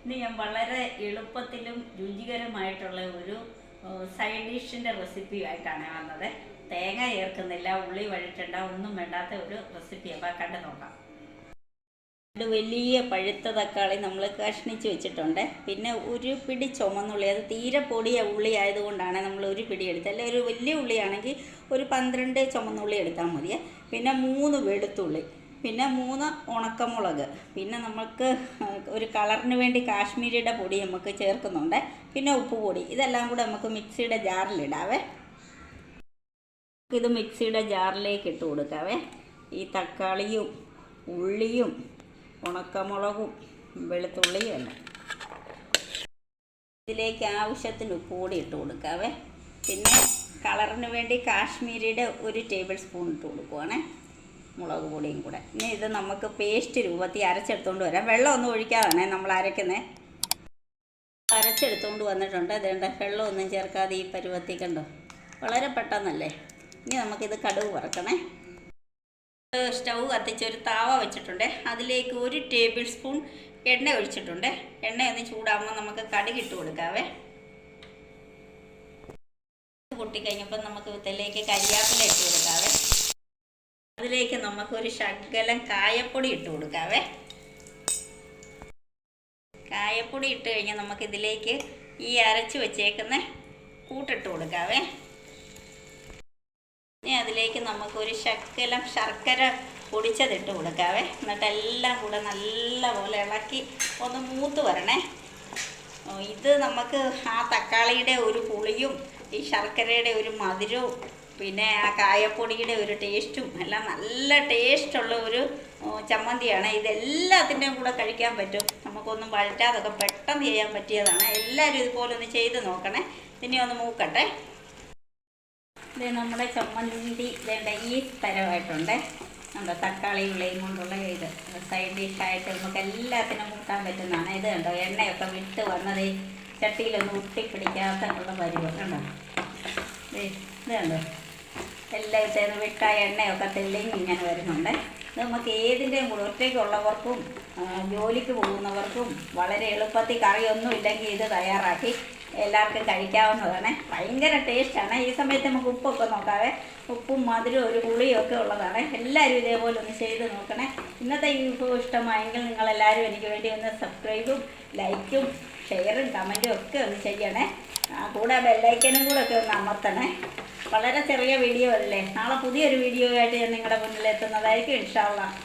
ഇന്ന് ഞാൻ വളരെ എളുപ്പത്തിലും രുചികരമായിട്ടുള്ള ഒരു സൈഡ് ഡിഷിൻ്റെ റെസിപ്പിയായിട്ടാണ് വന്നത്. തേങ്ങ ചേർക്കുന്നില്ല, ഉള്ളി വഴറ്റണ്ട, ഒന്നും വേണ്ടാത്ത ഒരു റെസിപ്പി. അപ്പോൾ കണ്ടു നോക്കാം. ഒരു വലിയ പഴുത്ത തക്കാളി നമ്മൾ കഷ്ണിച്ച് വെച്ചിട്ടുണ്ട്. പിന്നെ ഒരു പിടി ചുമന്നുള്ളി, അത് തീരെ പൊടിയ ഉള്ളി ആയതുകൊണ്ടാണ് നമ്മൾ ഒരു പിടി എടുത്തത്. അല്ലെ ഒരു വലിയ ഉള്ളിയാണെങ്കിൽ ഒരു 12 ചുമന്നുള്ളി എടുത്താൽ മതിയെ. പിന്നെ 3 വെളുത്തുള്ളി, പിന്നെ 3 ഉണക്കമുളക്, പിന്നെ നമുക്ക് ഒരു കളറിന് വേണ്ടി കാശ്മീരിയുടെ പൊടി നമുക്ക് ചേർക്കുന്നുണ്ട്, പിന്നെ ഉപ്പ് പൊടി. ഇതെല്ലാം കൂടെ നമുക്ക് മിക്സിയുടെ ജാറിലിടാവേ. ഇത് മിക്സിയുടെ ജാറിലേക്ക് ഇട്ട് കൊടുക്കാവേ. ഈ തക്കാളിയും ഉള്ളിയും ഉണക്കമുളകും വെളുത്തുള്ളിയും എല്ലാം ഇതിലേക്ക് ആവശ്യത്തിന് ഉപ്പ് കൂടി ഇട്ട് കൊടുക്കാവേ. പിന്നെ കളറിന് വേണ്ടി കാശ്മീരിയുടെ 1 ടേബിൾ സ്പൂൺ ഇട്ട് കൊടുക്കുവാണേ, മുളക് പൊടിയും കൂടെ. ഇനി ഇത് നമുക്ക് പേസ്റ്റ് രൂപത്തിൽ അരച്ചെടുത്തുകൊണ്ട് വരാം. വെള്ളമൊന്നും ഒഴിക്കാതാണേ നമ്മൾ അരയ്ക്കുന്നത്. അരച്ചെടുത്തുകൊണ്ട് വന്നിട്ടുണ്ട്. അതുകൊണ്ട് വെള്ളമൊന്നും ചേർക്കാതെ ഈ പരുവത്തിൽ കണ്ടോ, വളരെ പെട്ടെന്നല്ലേ. ഇനി നമുക്കിത് കടുക് വറക്കണേ. സ്റ്റൗ കത്തിച്ച് ഒരു താവ വെച്ചിട്ടുണ്ട്. അതിലേക്ക് 1 ടേബിൾ സ്പൂൺ എണ്ണ ഒഴിച്ചിട്ടുണ്ട്. എണ്ണ ഒന്ന് ചൂടാകുമ്പോൾ നമുക്ക് കടുക് ഇട്ട് കൊടുക്കാവേ. പൊട്ടിക്കഴിഞ്ഞപ്പോൾ നമുക്ക് ഇതിലേക്ക് കരിയാപ്പില ഇട്ട് കൊടുക്കാവേ. അതിലേക്ക് നമുക്കൊരു ശകലം കായപ്പൊടി ഇട്ട് കൊടുക്കാവേ. കായപ്പൊടി ഇട്ട് കഴിഞ്ഞാൽ നമുക്കിതിലേക്ക് ഈ അരച്ച് വെച്ചേക്കുന്ന കൂട്ടിട്ട് കൊടുക്കാവേ. ഇനി അതിലേക്ക് നമുക്കൊരു ശകലം ശർക്കര പൊടിച്ചതിട്ട് കൊടുക്കാവേ. എന്നിട്ട് എല്ലാം കൂടെ നല്ലപോലെ ഇളക്കി ഒന്ന് മൂത്ത് വരണേ. ഇത് നമുക്ക് ആ തക്കാളിയുടെ ഒരു പുളിയും ഈ ശർക്കരയുടെ ഒരു മധുരവും പിന്നെ ആ കായപ്പൊടിയുടെ ഒരു ടേസ്റ്റും എല്ലാം നല്ല ടേസ്റ്റുള്ള ഒരു ചമ്മന്തിയാണ്. ഇതെല്ലാത്തിൻ്റെയും കൂടെ കഴിക്കാൻ പറ്റും. നമുക്കൊന്നും വഴറ്റാതൊക്കെ പെട്ടെന്ന് ചെയ്യാൻ പറ്റിയതാണ്. എല്ലാവരും ഇതുപോലെ ഒന്ന് ചെയ്ത് നോക്കണേ. ഇനി ഒന്ന് മൂക്കട്ടെ. ഇത് നമ്മുടെ ചമ്മന്തി വേണ്ട ഈ തരമായിട്ടുണ്ട്. നമ്മുടെ തക്കാളി ഉള്ളിയും കൊണ്ടുള്ള ഇത് സൈഡ് ഡിഷായിട്ട് നമുക്ക് എല്ലാത്തിനും കൂട്ടാൻ പറ്റുന്നതാണ്. ഇത് കണ്ടോ, എണ്ണയൊക്കെ വിട്ട് വന്നത് ചട്ടിയിലൊന്നും ഒട്ടിപ്പിടിക്കാത്ത ഉള്ള പരിവം കണ്ടോ. ഇത് കണ്ടോ, എല്ലാം ഇട്ടേന്ന് വിട്ട എണ്ണയൊക്കെ തെളിഞ്ഞ് ഇങ്ങനെ വരുന്നുണ്ട്. ഇത് നമുക്ക് ഏതിൻ്റെയും കൂടെ ഒറ്റയ്ക്കുള്ളവർക്കും ജോലിക്ക് പോകുന്നവർക്കും വളരെ എളുപ്പത്തിൽ കറിയൊന്നും ഇല്ലെങ്കിൽ ഇത് തയ്യാറാക്കി എല്ലാവർക്കും കഴിക്കാവുന്നതാണ്. ഭയങ്കര ടേസ്റ്റാണ്. ഈ സമയത്ത് നമുക്ക് ഉപ്പൊക്കെ നോക്കാവേ. ഉപ്പും മധുരവും ഒരു പുളിയും ഒക്കെ ഉള്ളതാണ്. എല്ലാവരും ഇതേപോലെ ഒന്ന് ചെയ്ത് നോക്കണേ. ഇന്നത്തെ ഈ വിഭവം ഇഷ്ടമായെങ്കിൽ നിങ്ങളെല്ലാവരും എനിക്ക് വേണ്ടി ഒന്ന് സബ്സ്ക്രൈബും ലൈക്കും ഷെയറും കമൻറ്റും ഒക്കെ ഒന്ന് ചെയ്യണേ. കൂടെ ബെല്ലൈക്കനും കൂടെ ഒക്കെ ഒന്ന് അമർത്തണേ. വളരെ ചെറിയ വീഡിയോ അല്ലേ. നാളെ പുതിയൊരു വീഡിയോ ആയിട്ട് ഞാൻ നിങ്ങളുടെ മുന്നിൽ എത്തുന്നതായിരിക്കും ഇൻഷാ അല്ലാഹ്.